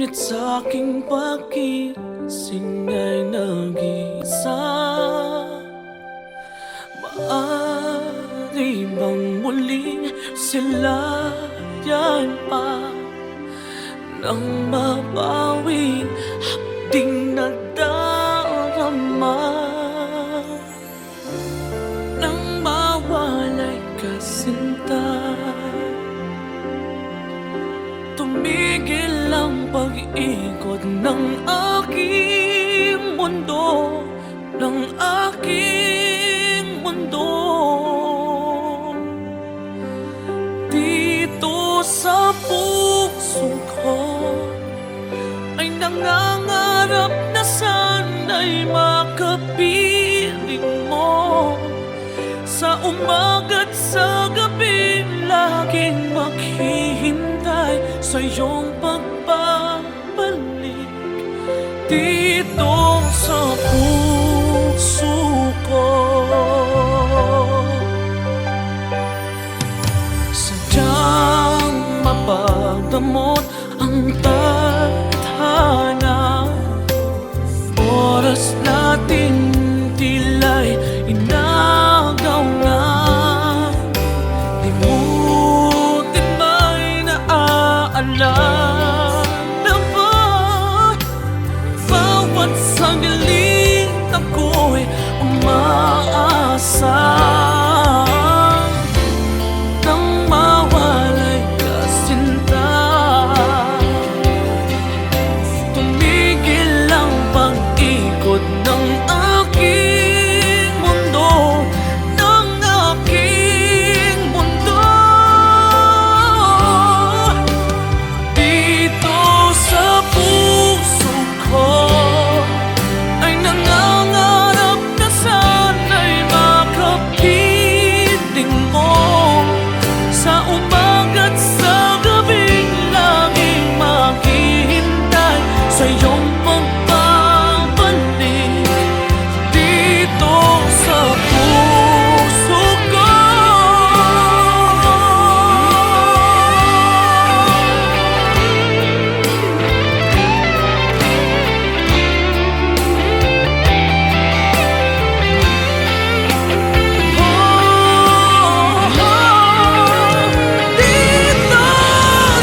Ngunit sa aking pag-iising ay nag-iisa. Maaari bang muling silayan pa nang mabawing hapding nadarama? Nang mawalay ka, sinta, tumigil ang pag-ikot ng aking mundo, ng aking mundo. Dito sa puso ko ay nangangarap na sana'y makapiling mo. Sa umaga't sa gabi, laging maghihintay sa iyong pagbabalik dito sa puso ko. Sadyang mapagdamot ang tadhana, oras natin tila'y inagaw na. Limutin ba'y naaalala ba? Bawat sandaling ako'y umaasa. Nang mawalay ka, sinta, tumigil ang pag-ikot ng aking mundo, ng aking mundo. Dito sa puso ko ay nangangarap na sana'y makapiling mo. Sa umaga't sa gabing laging maghihintay sa iyong pagbabalik dito sa puso ko. Dito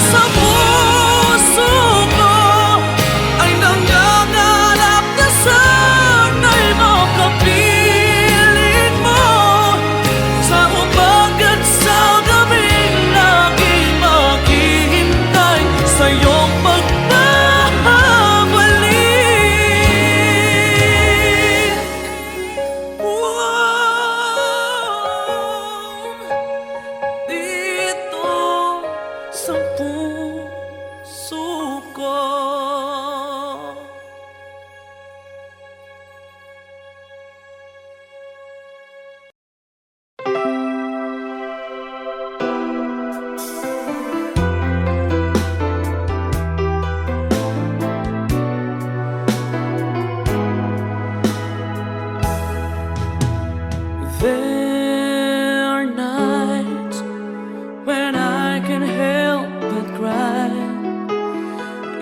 sa puso ko ay nangangarap na sana'y makapiling mo. Sa umaga't sa gabing laging maghihintay sa iyong pagbabalik. Dito sa puso ko. There are nights when I can help but cry,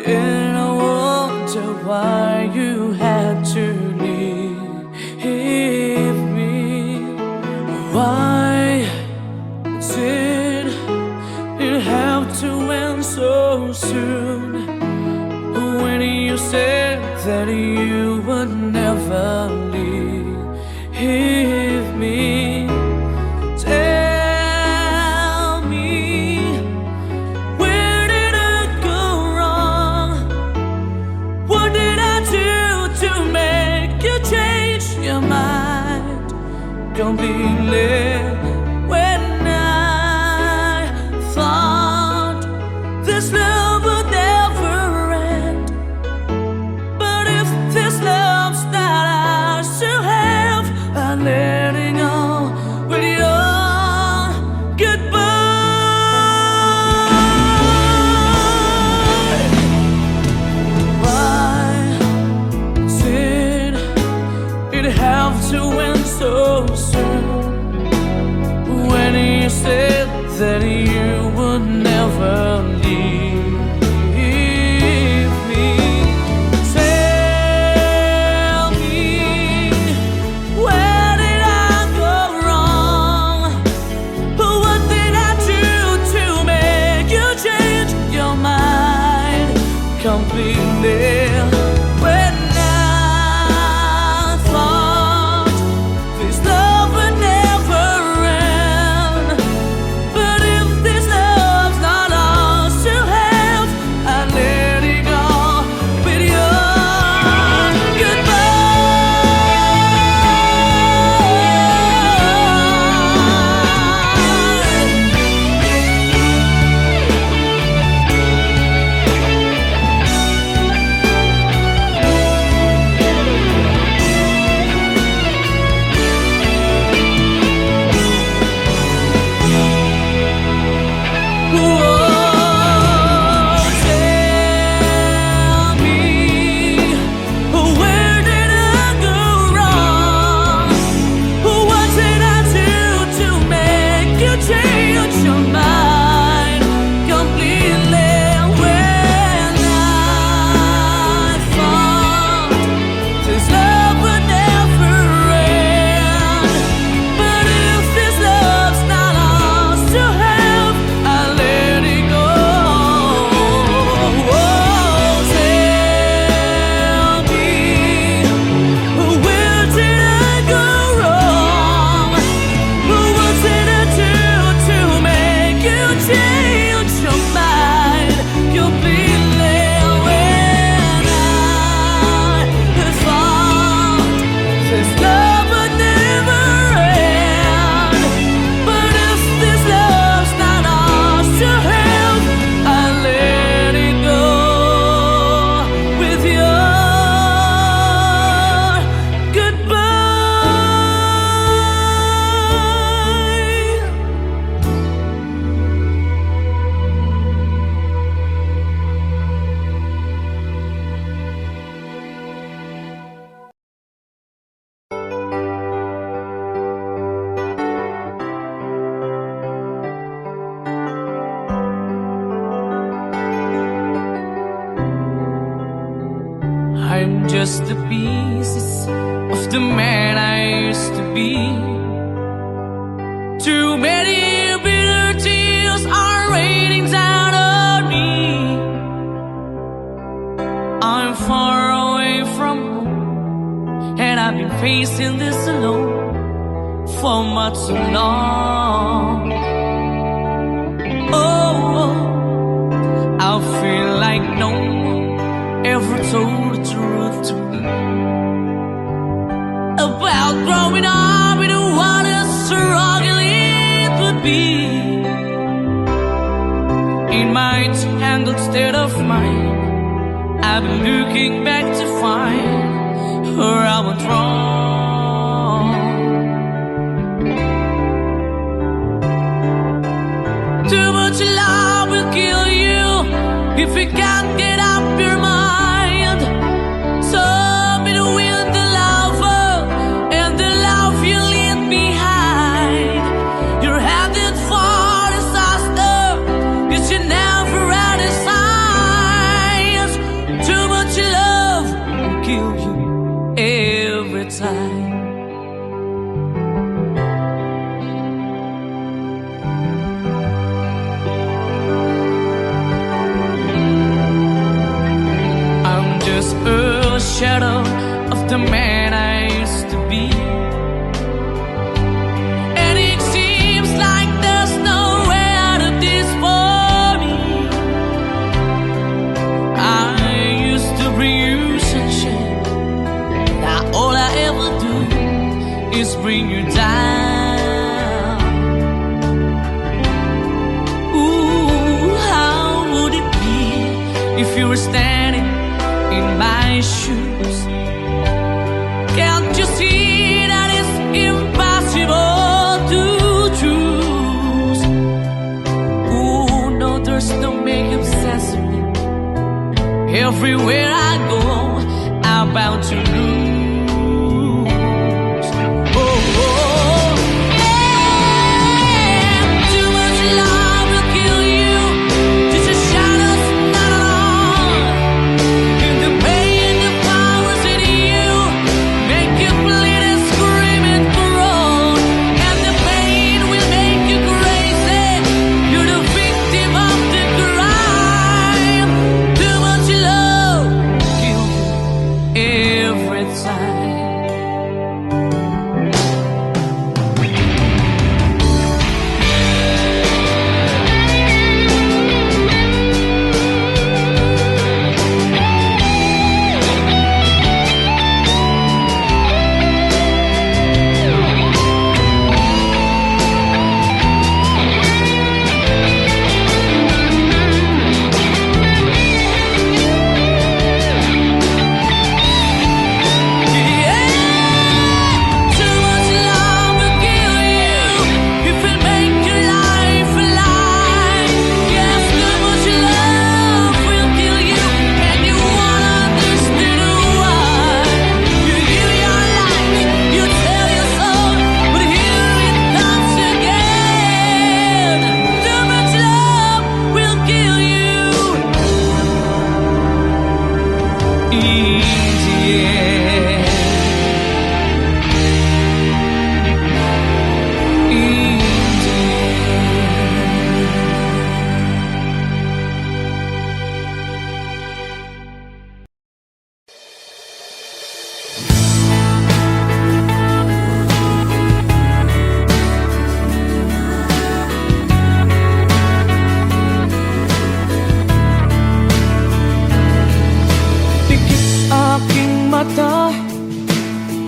and I wonder why you had to leave me. Why did it have to end so soon? When you said that you would never leave me, tell me, where did I go wrong? What did I do to make you change your mind completely? When I thought this love would never end, but if this love's not ours to have, I'm letting go with your goodbye. Why did it have to end so soon? just the pieces of the man I used to be. Too many bitter tears are raining down on me. I'm far away from home, and I've been facing this alone for much too long. Oh, I feel like no one ever told the truth to me about growing up in what a struggle it would be. In my tangled state of mind, I've been looking back to find where I went wrong. Too much love will kill you if you can't get up your mind. So between the lover and the love you leave behind, you're headed for disaster, 'cause you never had a signs. Too much love will kill you every time. A shadow of the man I used to be, and it seems like there's no way out of this for me. I used to bring you sunshine, now all I ever do is bring you down. Ooh, how would it be if you were standing in my shoes? Can't you see that it's impossible to choose? Ooh, no, there's no making sense of me. Everywhere I go, I'm bound to lose. Oh, oh, yeah. Too much love will kill you, just a shadow's not alone. And the pain, the powers in you make you bleed and scream and groan. And the pain will make you crazy. You're the victim of the crime. Too much love kill you every time.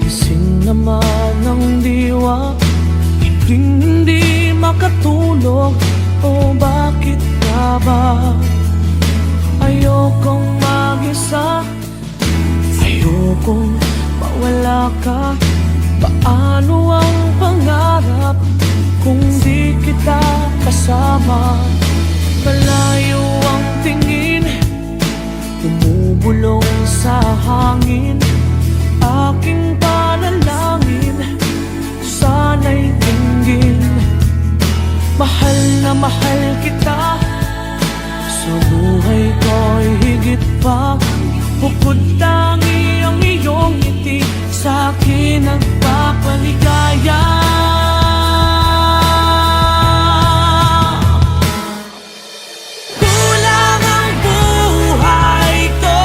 Gising naman ng diwa, hindi makatulog. O bakit nga ba? Ayokong mag-isa, ayokong mawala ka. Paano ang pangarap kung di kita kasama? Malayo ang tingin, bumubulong sa hangin. Aking panalangin, sana'y tingin. Mahal na mahal kita, sa buhay ko'y higit pa. Bukod tangi ang iyong ngiti, sa'kin nagpapaligaya. Kulang ang buhay ko,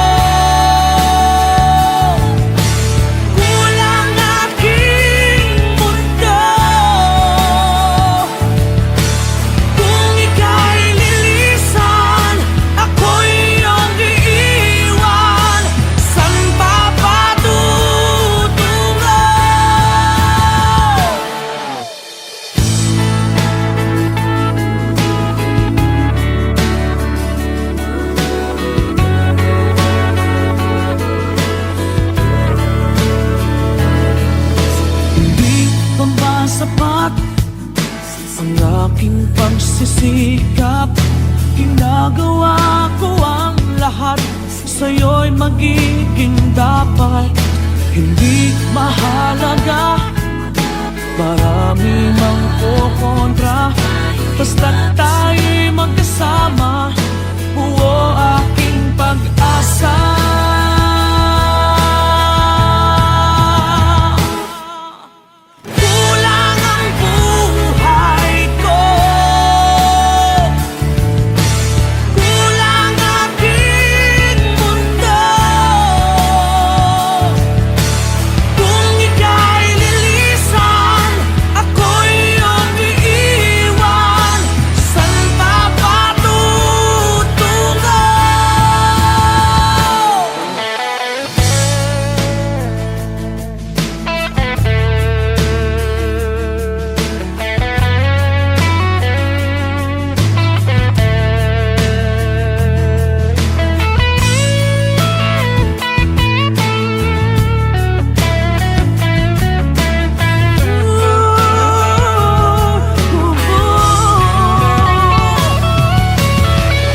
kulang aking mundo. Kung ika'y lilisan, ako'y iyong iiwan. San pa patutungo? Hindi pa ba sapat ang aking pagsisikap? Ginagawa ko ang lahat, sa'yo'y magiging dapat. Hindi mahalaga, marami mang kukontra, basta't tayo'y magkasama, buo aking pag-asa. Kulang ang buhay ko, kulang aking mundo. Kung ika'y lilisan, ako'y iyong iiwan. San pa patutungo?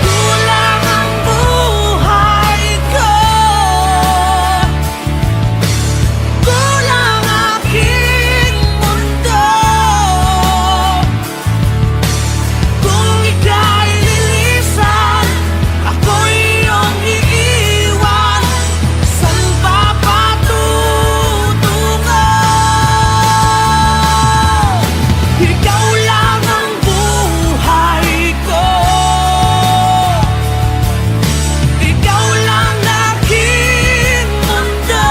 Kulang ang buhay ko, kulang aking mundo. Kung ika'y lilisan, ako'y iyong iiwan. San pa patutungo? Ikaw lang ang buhay ko, ikaw lang aking mundo.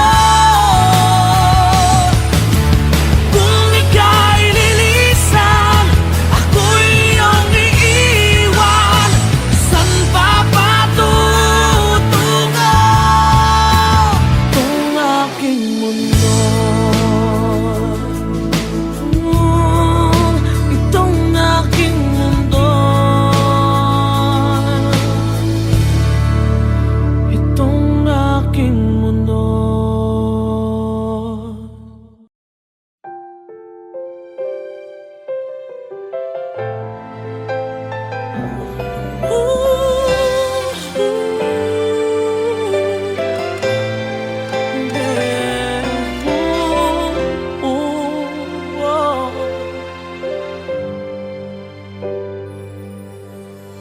Kung ika'y lilisan, ako'y iyong iiwan. San pa patutungo? Itong aking mundo, itong aking mundo, itong aking mundo.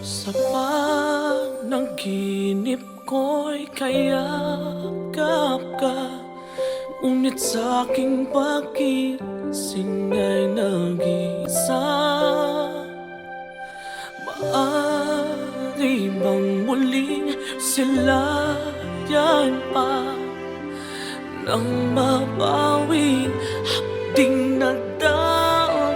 Sa panaginip ko'y kayakap ka, ngunit sa'king pagising ay nag-isa. Maaari bang muling silayan pa nang mabawing hapding nadarama?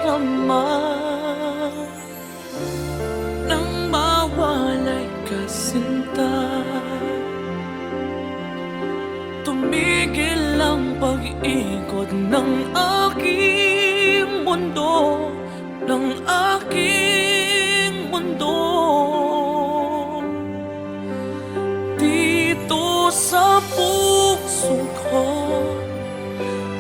Nang mawalay ka sinta, tumigil ang pag-ikot ng aking mundo, ng aking mundo. Dito sa puso ko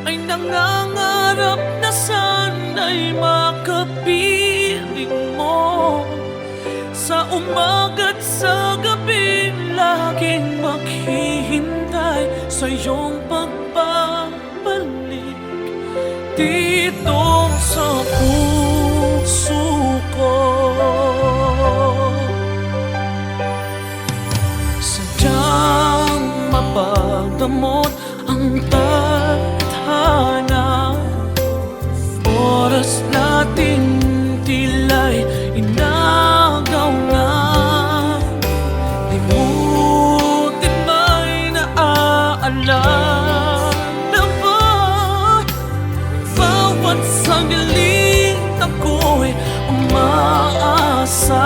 ay nangangarap na sana'y makapiling mo. Sa umaga't sa gabi, laging maghihintay sa iyong pagbabalik. Dito sa puso ko, sadyang pagdamot ang tadhana. Oras nating tila'y inagaw na. Limutin ba'y naaalala ba? Bawat sandali ako'y umaasa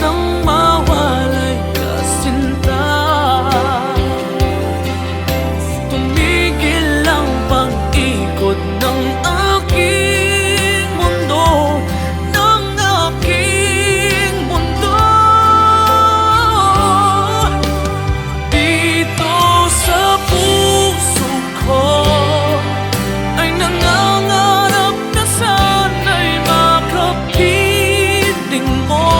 nang mawalay ka, sinta. Tumigil ang pag-ikot ng aking mundo, ng aking mundo. Dito sa puso ko ay nangangarap na sana'y makapiling mo.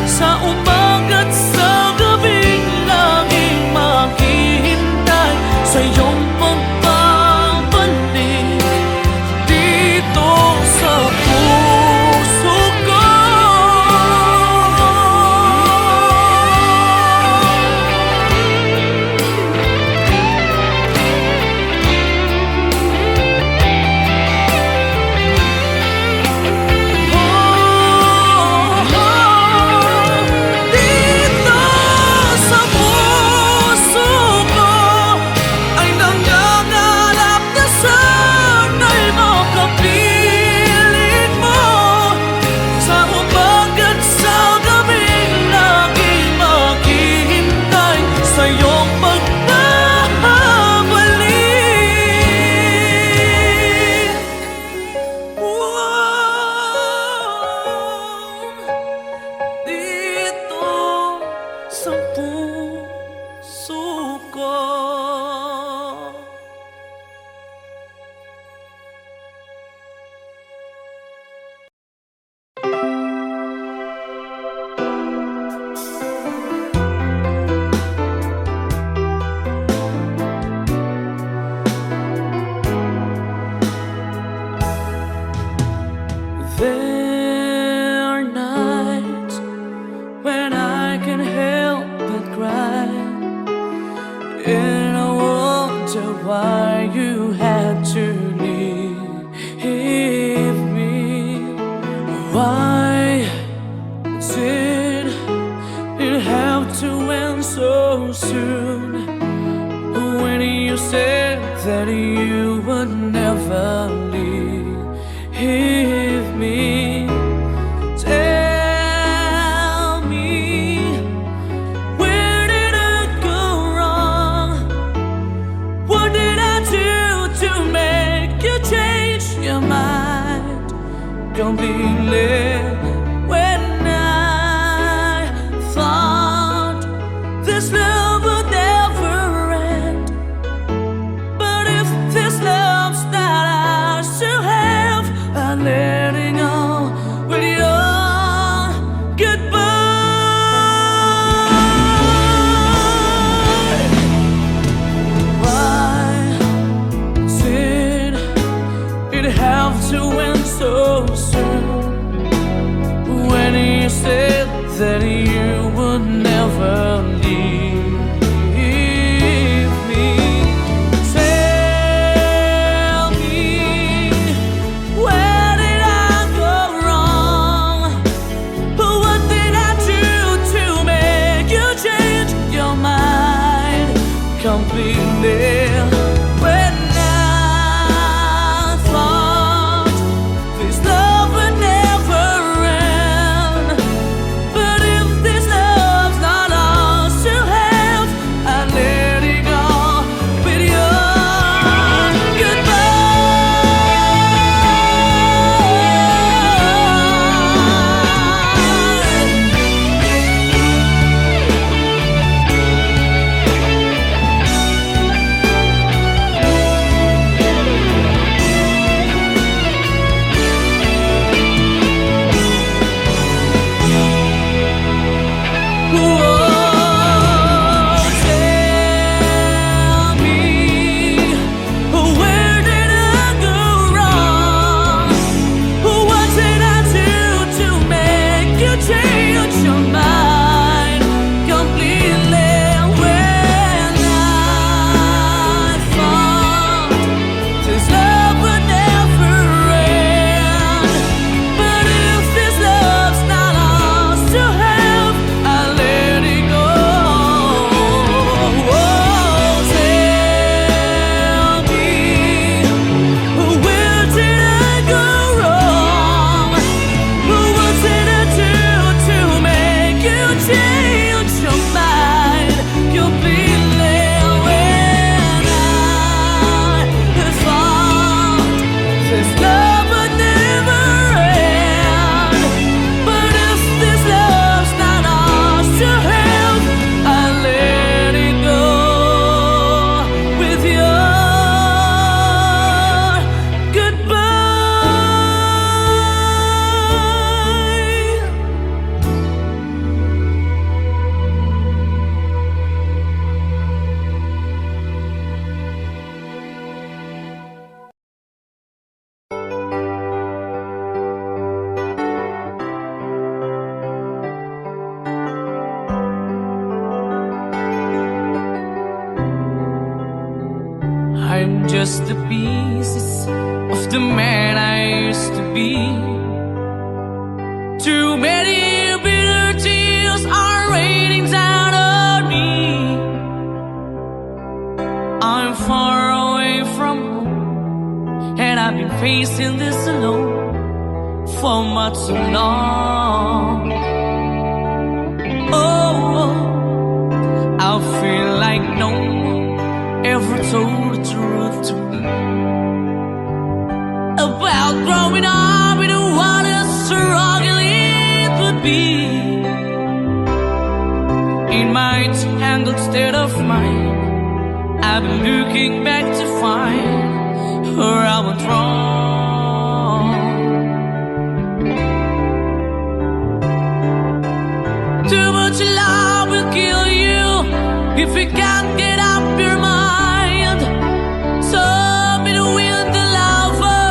Sa umaga't sa gabing laging maghihintay sa iyong pagbabalik dito sa puso ko. Dito sa puso ko ay nangangarap na sana'y makapiling mo. Sa umaga't sa gabing laging maghihintay sa iyong pagbabalik. Dito sa puso ko. There are nights when I can help but cry, and I wonder why you had to leave me. Why did it have to end so soon? When you said that you would never leave me. Tell me, where did I go wrong? What did I do to make you change your mind completely? When I thought this love would never end, but if this love's not ours to have, I'm letting go with your goodbye. Why did it have to end so soon? When you said that you would never leave me. Tell me, where did I go wrong? What did I do to make you change your mind completely? When I thought this love would never end, but if this love's not ours to have, I let it go with your goodbye. I'm just the pieces of the man I used to be. Too many bitter tears are raining down on me. I'm far away from home, and I've been facing this alone for much too long. Oh, I feel like no one ever told the truth to me about growing up in what a struggle it would be. In my tangled state of mind, I've been looking back to find where I went wrong. Too much love will kill you if you can't get up your mind. So between the lover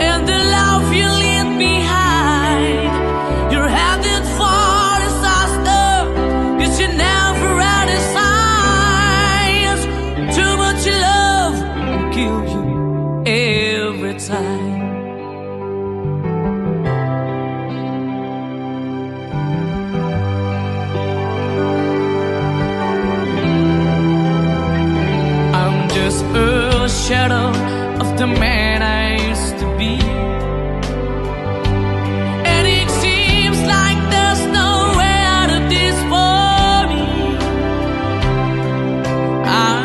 and the love you leave behind, you're headed for disaster, 'cause you never had a signs. Too much love will kill you every time. A shadow of the man I used to be, and it seems like there's no way out of this for me. I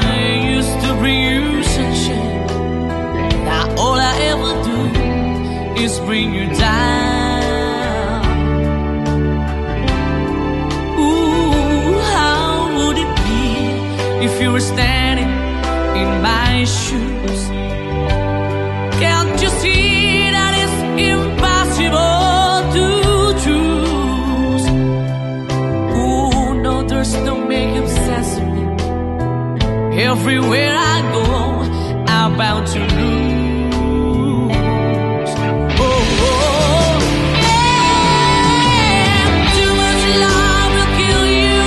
used to bring you sunshine, now all I ever do is bring you down. Ooh, how would it be if you were standing in my shoes? Can't you see that it's impossible to choose? Ooh, no, there's no making sense of me. Everywhere I go, I'm bound to lose. Oh, oh, yeah. Too much love will kill you.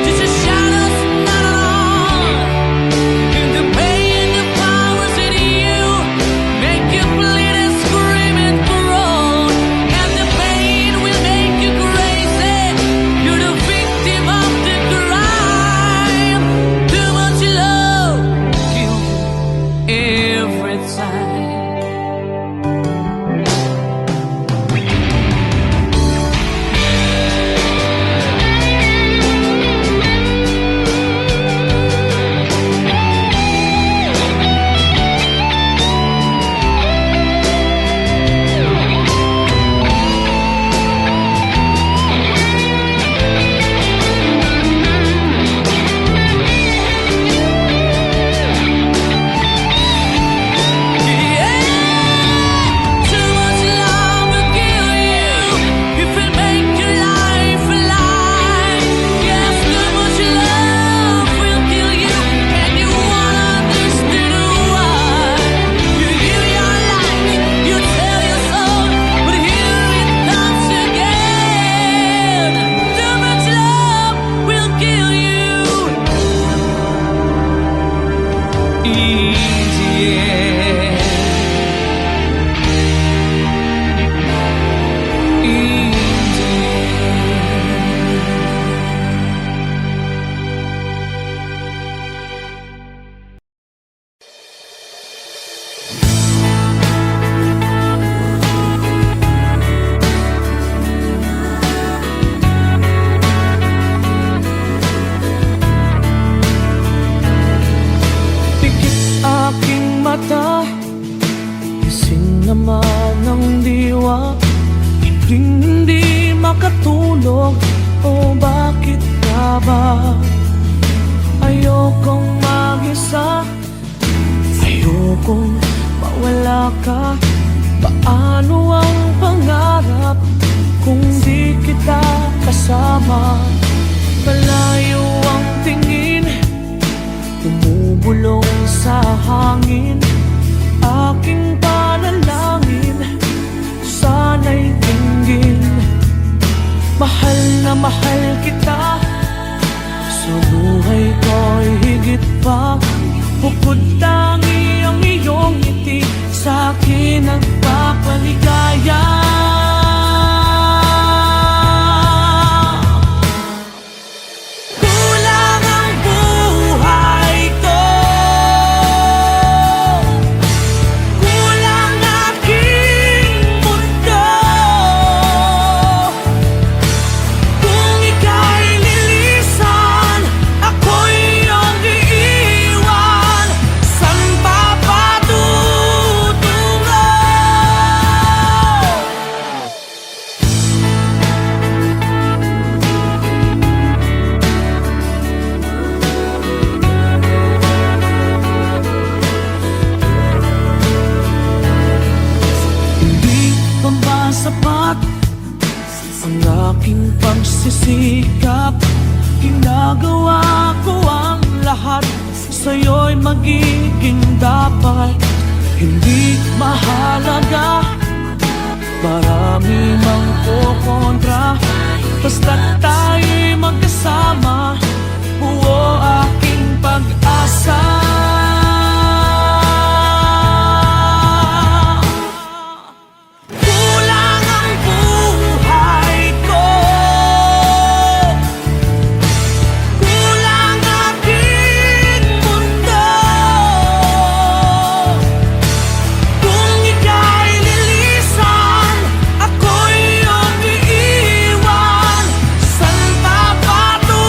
Just a shadow's not on. The pain, the powers in you make you bleed and scream and groan, and the pain will make you crazy. You're the victim of the crime. Too much love kill you every time. Naman ng diwa, hindi makatulog. O bakit ka ba? Ayokong mag-isa, ayokong mawala ka. Paano ang pangarap kung di kita kasama? Malayo ang tingin, bumubulong sa hangin. Aking panalangin, sana'y tingin. Mahal na mahal kita, sa buhay ko'y higit pa. Bukod tangi pagsisikap, ginagawa ko ang lahat. Sa'yo'y magiging dapat. Hindi mahalaga, marami mang kukontra, basta't tayo'y magkasama. Buo aking pag-asa. Kulang ang buhay ko, kulang aking mundo. Kung ika'y lilisan, ako'y iyong iiwan. Saan pa patutungo?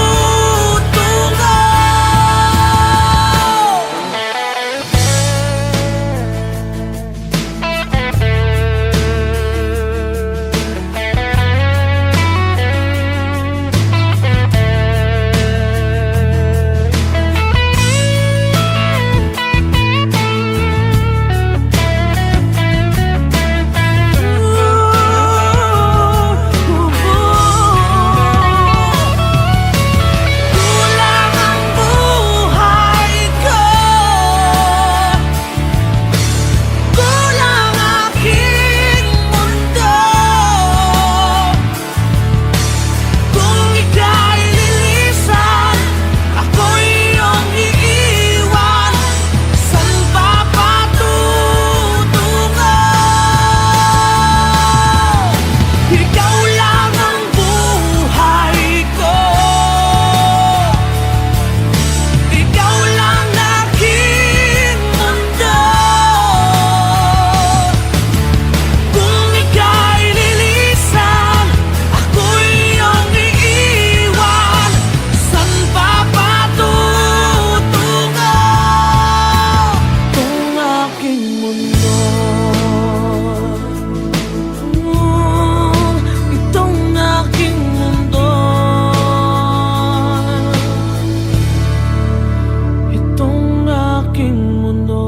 Kulang ang buhay ko, kulang aking mundo. Kung ika'y lilisan, ako'y iyong iiwan. Saan pa patutungo? Ikaw lang ang buhay ko, ikaw lang aking mundo. Kung ika'y lilisan, ako'y iyong iiwan. Saan pa patutungo? Itong aking mundo, itong aking mundo, itong aking mundo.